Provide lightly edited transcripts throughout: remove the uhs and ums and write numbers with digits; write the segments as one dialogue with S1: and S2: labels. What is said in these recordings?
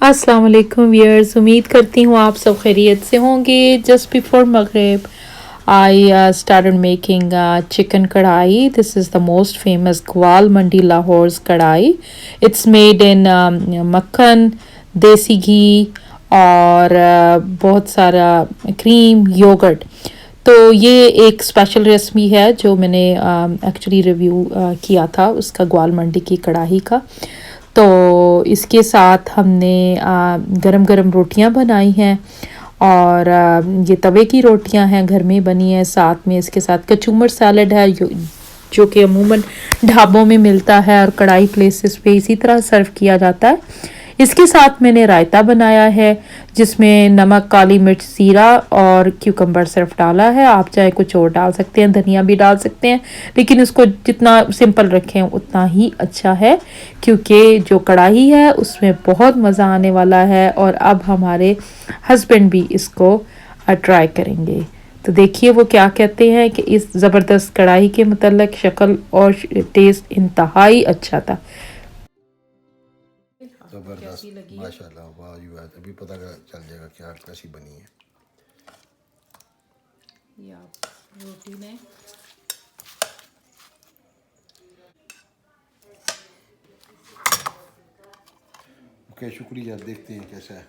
S1: अस्सलाम वालेकुम व्यूअर्स, उम्मीद करती हूँ आप सब खैरियत से होंगे। जस्ट बिफोर मगरिब आई started making chicken कढ़ाई. This is the most famous ग्वाल मंडी लाहौर's कढ़ाई. It's made in मक्खन, देसी घी और बहुत सारा क्रीम योगर्ट. तो ये एक स्पेशल रेसिपी है जो मैंने एक्चुअली रिव्यू किया था उसका, ग्वाल मंडी की कढ़ाई का. तो इसके साथ हमने गरम गरम रोटियां बनाई हैं और ये तवे की रोटियां हैं, घर में बनी है. साथ में इसके साथ कचूमर सैलड है जो कि अमूमन ढाबों में मिलता है और कढ़ाई प्लेसेस पे इसी तरह सर्व किया जाता है. इसके साथ मैंने रायता बनाया है जिसमें नमक, काली मिर्च, जीरा और क्यूकम्बर सिर्फ डाला है. आप चाहे कुछ और डाल सकते हैं, धनिया भी डाल सकते हैं, लेकिन इसको जितना सिंपल रखें उतना ही अच्छा है क्योंकि जो कढ़ाई है उसमें बहुत मज़ा आने वाला है. और अब हमारे हस्बैंड भी इसको ट्राई करेंगे. तो देखिए वो क्या कहते हैं कि इस ज़बरदस्त कढ़ाई के मतलब शक्ल और टेस्ट इंतहाई अच्छा था.
S2: जबरदस्त माशाल्लाह, वाह यू है. अभी पता चल जाएगा क्या कैसी बनी है.
S1: या रोटी में
S2: ओके, शुक्रिया. देखते हैं कैसा है.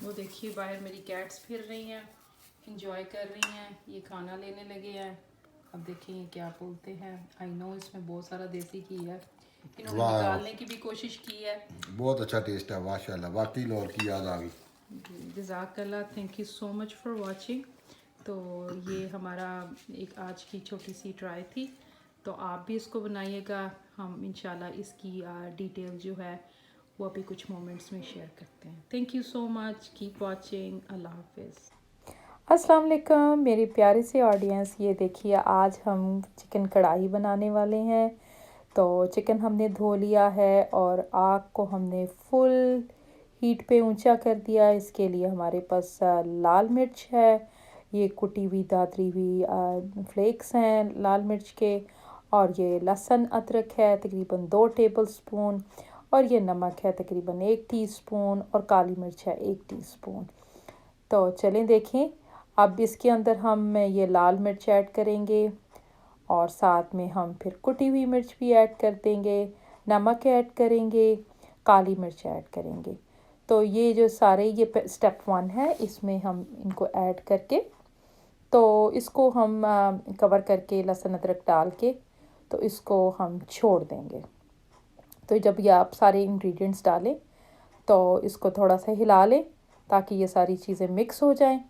S1: वो देखिए बाहर मेरी कैट्स फिर रही हैं, इंजॉय कर रही हैं, ये खाना लेने लगे हैं. अब देखिए क्या बोलते हैं. आई नो इसमें बहुत सारा देसी घी है, इन्होंने निकालने की भी कोशिश की है.
S2: बहुत अच्छा टेस्ट है माशाल्लाह, वाकई लाहौर की याद आ गई.
S1: जज़ाकल्लाह, thank you so much for watching. तो ये हमारा एक आज की छोटी सी ट्राई थी. तो आप भी इसको बनाइएगा. हम इंशाल्लाह इसकी डिटेल जो है वो अभी कुछ मोमेंट्स में शेयर करते हैं. Thank you so much, keep watching. Allah हाफिज़. अस्सलाम वालेकुम मेरी प्यारी सी ऑडियंस. ये देखिए आज हम चिकन कढ़ाई बनाने वाले हैं. तो चिकन हमने धो लिया है और आग को हमने फुल हीट पे ऊंचा कर दिया. इसके लिए हमारे पास लाल मिर्च है, ये कुटी हुई दादरी हुई फ्लेक्स हैं लाल मिर्च के, और ये लहसुन अदरक है तकरीबन 2 टेबलस्पून, और ये नमक है तकरीबन 1 टीस्पून, और काली मिर्च है 1 टीस्पून. तो चलें देखें. अब इसके अंदर हम ये लाल मिर्च ऐड करेंगे और साथ में हम फिर कुटी हुई मिर्च भी ऐड कर देंगे, नमक ऐड करेंगे, काली मिर्च ऐड करेंगे. तो ये जो सारे ये स्टेप 1 है, इसमें हम इनको ऐड करके तो इसको हम कवर करके लहसुन अदरक डाल के तो इसको हम छोड़ देंगे. तो जब ये आप सारे इंग्रेडिएंट्स डालें तो इसको थोड़ा सा हिला लें ताकि ये सारी चीज़ें मिक्स हो जाएं.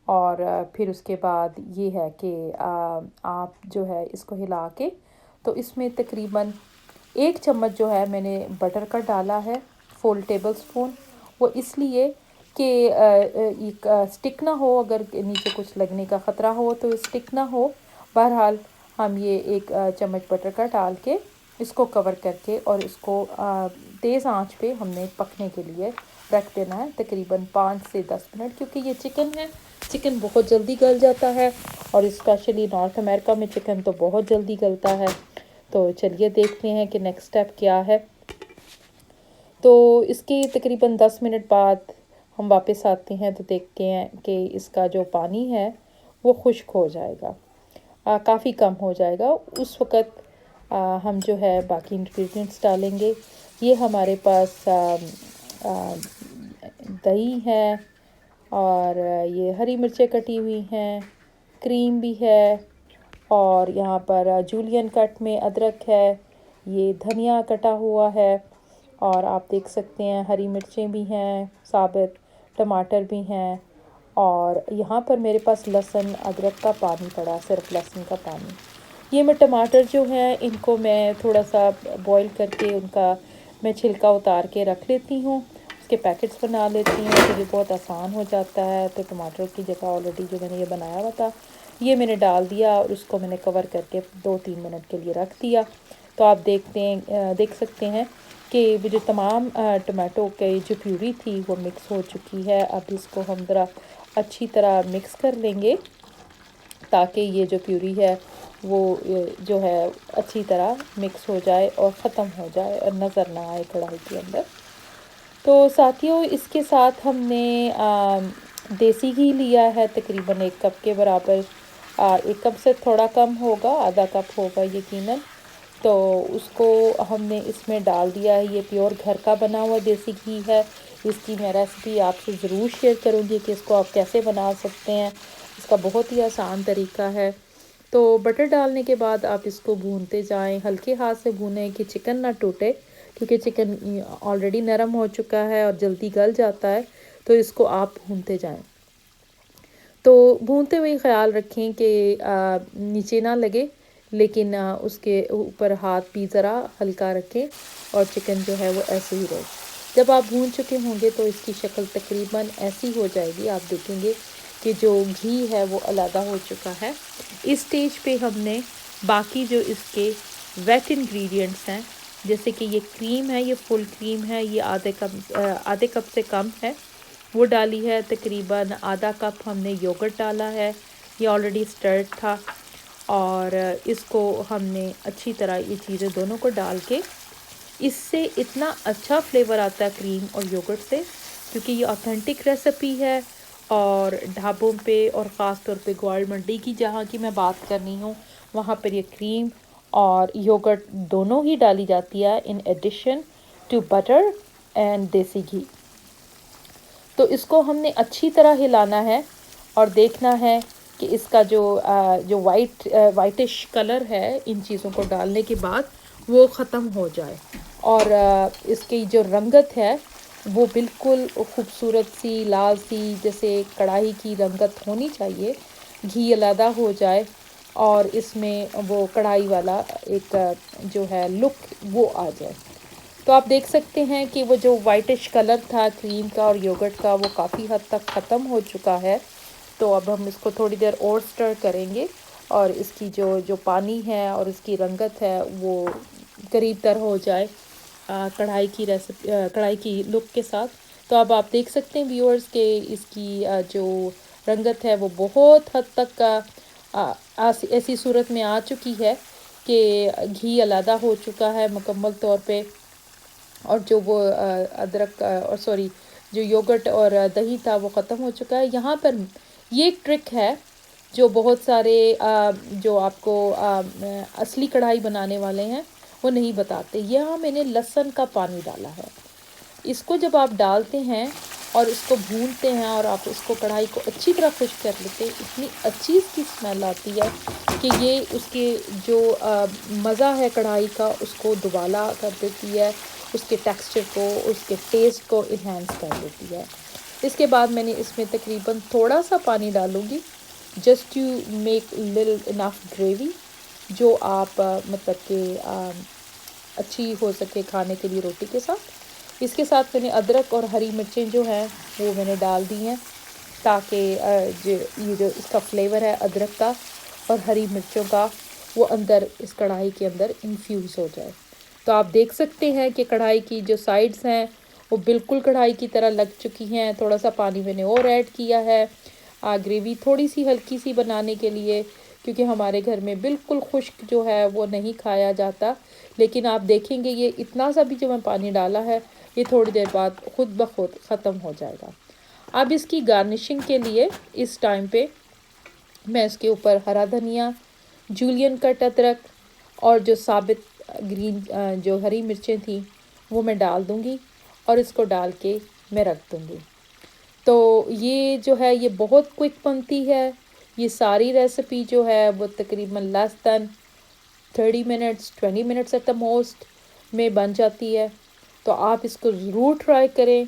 S1: और फिर उसके बाद ये है कि आप जो है इसको हिला के तो इसमें तकरीबन 1 चम्मच जो है मैंने बटर का डाला है, फुल टेबल स्पून. वो इसलिए कि एक स्टिक ना हो, अगर नीचे कुछ लगने का ख़तरा हो तो स्टिक ना हो. बहरहाल हम ये 1 चम्मच बटर का डाल के इसको कवर करके और इसको तेज़ आंच पे हमने पकने के लिए रख देना है तकरीबन 5 से 10 मिनट, क्योंकि ये चिकन है, चिकन बहुत जल्दी गल जाता है और स्पेशली नॉर्थ अमेरिका में चिकन तो बहुत जल्दी गलता है. तो चलिए देखते हैं कि नेक्स्ट स्टेप क्या है. तो इसके तकरीबन 10 मिनट बाद हम वापस आते हैं तो देखते हैं कि इसका जो पानी है वो खुश्क हो जाएगा, काफ़ी कम हो जाएगा. उस वक़्त हम जो है बाकी इंग्रेडिएंट्स डालेंगे. ये हमारे पास दही है और ये हरी मिर्चें कटी हुई हैं, क्रीम भी है, और यहाँ पर जूलियन कट में अदरक है, ये धनिया कटा हुआ है, और आप देख सकते हैं हरी मिर्चें भी हैं, साबित टमाटर भी हैं, और यहाँ पर मेरे पास लहसुन अदरक का पानी पड़ा, सिर्फ लहसुन का पानी. ये मैं टमाटर जो हैं इनको मैं थोड़ा सा बॉईल करके उनका मैं छिलका उतार के रख लेती हूँ, उसके पैकेट्स बना लेती हूँ तो ये बहुत आसान हो जाता है. तो टमाटर की जगह ऑलरेडी जो मैंने ये बनाया हुआ था ये मैंने डाल दिया और उसको मैंने कवर करके 2-3 मिनट के लिए रख दिया. तो आप देख सकते हैं कि वो जो तमाम टमाटो के जो प्यूरी थी वो मिक्स हो चुकी है. अब इसको हम ज़रा अच्छी तरह मिक्स कर लेंगे ताकि ये जो प्यूरी है वो जो है अच्छी तरह मिक्स हो जाए और ख़त्म हो जाए और नज़र ना आए कढ़ाई के अंदर। तो साथियों, इसके साथ हमने देसी घी लिया है तकरीबन 1 कप के बराबर। 1 कप से थोड़ा कम होगा, आधा कप होगा यकीनन। तो उसको हमने इसमें डाल दिया है। ये प्योर घर का बना हुआ देसी घी है। इसकी मैं रेसिपी आपसे ज़रूर शेयर करूँगी कि इसको आप कैसे बना सकते हैं। इसका बहुत ही आसान तरीका है। तो बटर डालने के बाद आप इसको भूनते जाएं, हल्के हाथ से भूनें कि चिकन ना टूटे, क्योंकि चिकन ऑलरेडी नरम हो चुका है और जल्दी गल जाता है। तो इसको आप भूनते जाएं। तो भूनते हुए ख़्याल रखें कि नीचे ना लगे, लेकिन उसके ऊपर हाथ भी ज़रा हल्का रखें और चिकन जो है वो ऐसे ही रहे। जब आप भून चुके होंगे तो इसकी शक्ल तकरीबन ऐसी हो जाएगी। आप देखेंगे कि जो घी है वो अलग हो चुका है। इस स्टेज पे हमने बाकी जो इसके वेट इंग्रेडिएंट्स हैं, जैसे कि ये क्रीम है, ये फुल क्रीम है, ये आधे कप से कम है, वो डाली है। तकरीबन आधा कप हमने योगर्ट डाला है, ये ऑलरेडी स्टर्ड था। और इसको हमने अच्छी तरह ये चीज़ें दोनों को डाल के, इससे इतना अच्छा फ्लेवर आता है क्रीम और योगर्ट से, क्योंकि ये ऑथेंटिक रेसिपी है। और ढाबों पे और ख़ास तौर पे ग्वाल मंडी की जहाँ की मैं बात कर रही हूँ, वहाँ पर ये क्रीम और योगर्ट दोनों ही डाली जाती है in addition to butter and desi ghee. तो इसको हमने अच्छी तरह हिलाना है और देखना है कि इसका जो वाइटिश कलर है इन चीज़ों को डालने के बाद वो ख़त्म हो जाए। और इसकी जो रंगत है वो बिल्कुल खूबसूरत सी लाल सी, जैसे कढ़ाई की रंगत होनी चाहिए, घी अलहदा हो जाए और इसमें वो कढ़ाई वाला एक जो है लुक वो आ जाए। तो आप देख सकते हैं कि वो जो वाइटिश कलर था क्रीम का और योगर्ट का, वो काफ़ी हद तक ख़त्म हो चुका है। तो अब हम इसको थोड़ी देर और स्टर करेंगे और इसकी जो जो पानी है और इसकी रंगत है वो करीब तर हो जाए कढ़ाई की लुक के साथ। तो अब आप देख सकते हैं व्यूअर्स के इसकी जो रंगत है वो बहुत हद तक ऐसी सूरत में आ चुकी है कि घी अलहदा हो चुका है मुकम्मल तौर पे। और जो वो अदरक और सॉरी जो योगर्ट और दही था वो ख़त्म हो चुका है। यहाँ पर ये एक ट्रिक है जो बहुत सारे जो आपको असली कढ़ाई बनाने वाले हैं वो नहीं बताते। यहाँ मैंने लहसुन का पानी डाला है। इसको जब आप डालते हैं और इसको भूनते हैं और आप इसको कढ़ाई को अच्छी तरह खुश्क कर लेते हैं, इतनी अच्छी इसकी स्मेल आती है कि ये उसके जो मज़ा है कढ़ाई का उसको दुबाला कर देती है, उसके टेक्सचर को, उसके टेस्ट को इन्हेंस कर देती है। इसके बाद मैंने इसमें तकरीबन थोड़ा सा पानी डालूँगी just to make little enough gravy, जो आप मतलब कि अच्छी हो सके खाने के लिए रोटी के साथ। इसके साथ मैंने अदरक और हरी मिर्चें जो हैं वो मैंने डाल दी हैं, ताकि ये जो इसका फ्लेवर है अदरक का और हरी मिर्चों का वो अंदर इस कढ़ाई के अंदर इन्फ्यूज़ हो जाए। तो आप देख सकते हैं कि कढ़ाई की जो साइड्स हैं वो बिल्कुल कढ़ाई की तरह लग चुकी हैं। थोड़ा सा पानी मैंने और ऐड किया है ग्रेवी थोड़ी सी हल्की सी बनाने के लिए, क्योंकि हमारे घर में बिल्कुल खुश्क जो है वो नहीं खाया जाता। लेकिन आप देखेंगे ये इतना सा भी जो मैं पानी डाला है ये थोड़ी देर बाद खुद ब खुद ख़त्म हो जाएगा। अब इसकी गार्निशिंग के लिए इस टाइम पे मैं इसके ऊपर हरा धनिया, जूलियन कट अदरक और जो साबित ग्रीन जो हरी मिर्चें थी वो मैं डाल दूँगी और इसको डाल के मैं रख दूँगी। तो ये जो है ये बहुत क्विक बनती है। ये सारी रेसिपी जो है वो तकरीबन less than 30 minutes 20 minutes at the most में बन जाती है। तो आप इसको ज़रूर ट्राई करें,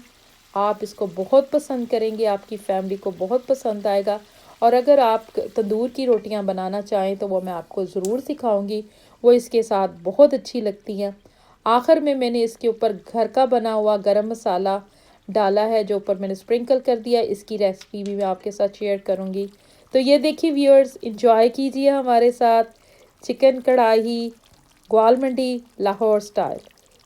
S1: आप इसको बहुत पसंद करेंगे, आपकी फैमिली को बहुत पसंद आएगा। और अगर आप तंदूर की रोटियां बनाना चाहें तो वो मैं आपको ज़रूर सिखाऊंगी, वो इसके साथ बहुत अच्छी लगती हैं। आखिर में मैंने इसके ऊपर घर का बना हुआ गरम मसाला डाला है जो ऊपर मैंने स्प्रिंकल कर दिया। इसकी रेसिपी भी मैं आपके साथ शेयर करूंगी। तो ये देखिए व्यूअर्स, इंजॉय कीजिए हमारे साथ chicken karahi Gawal Mandi Lahore style.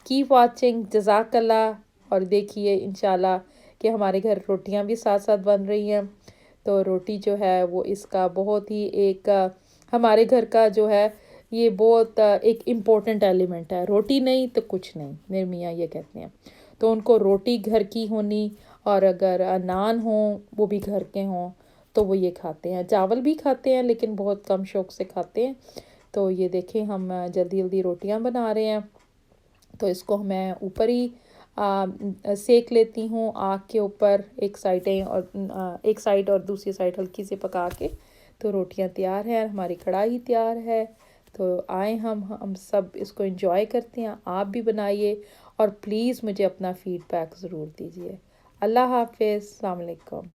S1: Keep watching, जज़ाकल्लाह। और देखिए इंशाल्लाह कि हमारे घर रोटियां भी साथ साथ बन रही हैं। तो रोटी जो है वो इसका बहुत ही एक हमारे घर का जो है ये बहुत एक इम्पोर्टेंट एलिमेंट है। रोटी नहीं तो कुछ नहीं, मेरे मियाँ ये कहते हैं। तो उनको रोटी घर की होनी, और अगर नान हो वो भी घर के हों तो वो ये खाते हैं। चावल भी खाते हैं लेकिन बहुत कम शौक़ से खाते हैं। तो ये देखें हम जल्दी जल्दी रोटियां बना रहे हैं। तो इसको मैं ऊपर ही सेक लेती हूँ आग के ऊपर, एक साइड और दूसरी साइड हल्की से पका के। तो रोटियां तैयार हैं, हमारी कढ़ाई तैयार है। तो आए हम सब इसको एंजॉय करते हैं। आप भी बनाइए और प्लीज़ मुझे अपना फ़ीडबैक ज़रूर दीजिए। अल्लाह हाफ़िज़, अस्सलाम वालेकुम।